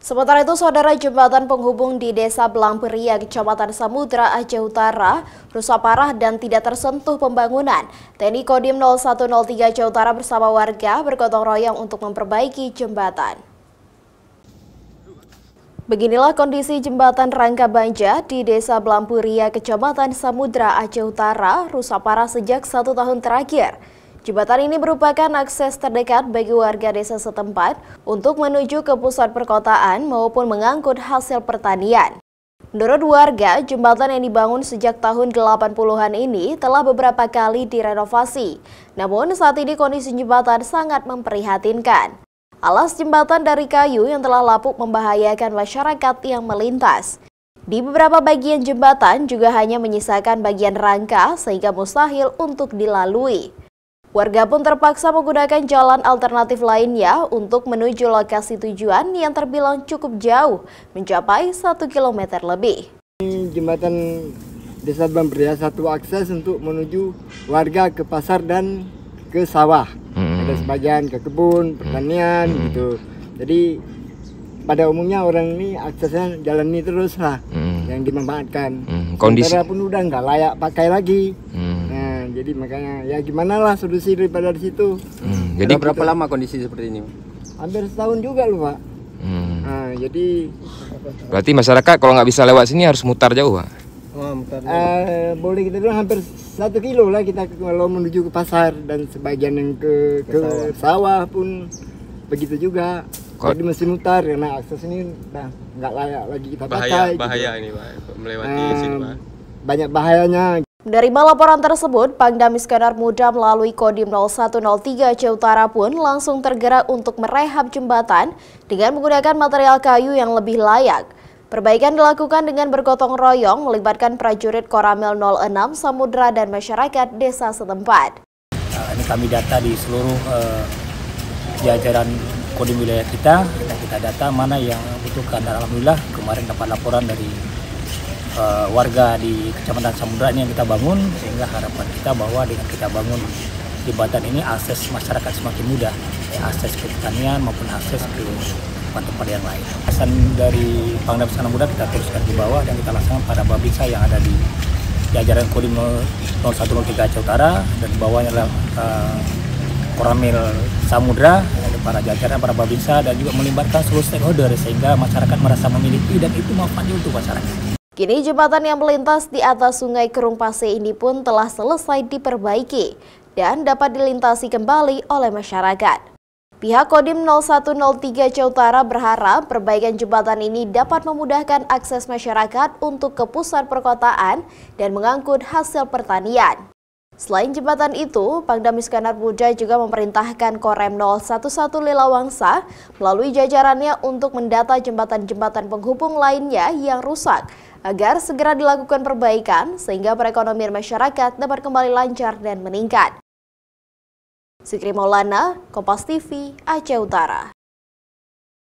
Sementara itu, saudara, jembatan penghubung di Desa Belangperia, Kecamatan Samudra, Aceh Utara, rusak parah dan tidak tersentuh pembangunan. TNI Kodim 0103 Aceh Utara bersama warga bergotong royong untuk memperbaiki jembatan. Beginilah kondisi jembatan Rangka Banja di Desa Belangperia, Kecamatan Samudra, Aceh Utara, rusak parah sejak 1 tahun terakhir. Jembatan ini merupakan akses terdekat bagi warga desa setempat untuk menuju ke pusat perkotaan maupun mengangkut hasil pertanian. Menurut warga, jembatan yang dibangun sejak tahun 80-an ini telah beberapa kali direnovasi. Namun saat ini kondisi jembatan sangat memprihatinkan. Alas jembatan dari kayu yang telah lapuk membahayakan masyarakat yang melintas. Di beberapa bagian jembatan juga hanya menyisakan bagian rangka sehingga mustahil untuk dilalui. Warga pun terpaksa menggunakan jalan alternatif lainnya untuk menuju lokasi tujuan yang terbilang cukup jauh, mencapai 1 km lebih. Jembatan Desa Belangperia satu akses untuk menuju warga ke pasar dan ke sawah. Ada sebagian ke kebun, pertanian gitu. Jadi pada umumnya orang ini aksesnya jalan ini terus lah yang dimanfaatkan. Kondisi pun udah nggak layak pakai lagi. Nah, jadi makanya ya gimana lah solusi daripada di situ. Jadi berapa lama kondisi seperti ini? Hampir setahun juga loh, Pak. Nah, jadi berarti masyarakat kalau nggak bisa lewat sini harus mutar jauh, Pak? Boleh kita bilang hampir 1 kilo lah kita kalau menuju ke pasar, dan sebagian yang ke sawah pun begitu juga. Jadi mesti mutar karena akses ini udah nggak layak lagi kita pakai. Bahaya gitu. Ini, Pak, melewati sini, Pak. Banyak bahayanya. Menerima laporan tersebut, Pangdam Iskandar Muda melalui Kodim 0103 Aceh Utara pun langsung tergerak untuk merehab jembatan dengan menggunakan material kayu yang lebih layak. Perbaikan dilakukan dengan bergotong royong melibatkan prajurit Koramil 06 Samudra dan masyarakat desa setempat. Ini kami data di seluruh jajaran Kodim wilayah kita, dan kita data mana yang butuhkan. Dan alhamdulillah kemarin dapat laporan dari warga di Kecamatan Samudra ini yang kita bangun, sehingga harapan kita bahwa dengan kita bangun jembatan ini akses masyarakat semakin mudah, akses ke pertanian maupun akses ke tempat-tempat yang lain. Pesan dari Pangdam Iskandar Muda kita teruskan di bawah dan kita laksanakan pada babinsa yang ada di jajaran Kodim 0103 Aceh Utara, dan bawahnya adalah Koramil Samudra, para jajaran, para babinsa, dan juga melibatkan seluruh stakeholder sehingga masyarakat merasa memiliki dan itu manfaatnya untuk masyarakat. Kini jembatan yang melintas di atas Sungai Kerung Pase ini pun telah selesai diperbaiki dan dapat dilintasi kembali oleh masyarakat. Pihak Kodim 0103 Aceh Utara berharap perbaikan jembatan ini dapat memudahkan akses masyarakat untuk ke pusat perkotaan dan mengangkut hasil pertanian. Selain jembatan itu, Pangdam Iskandar Muda juga memerintahkan Korem 011 Lelawangsa melalui jajarannya untuk mendata jembatan-jembatan penghubung lainnya yang rusak agar segera dilakukan perbaikan sehingga perekonomian masyarakat dapat kembali lancar dan meningkat. Zikri Maulana, Kompas TV, Aceh Utara.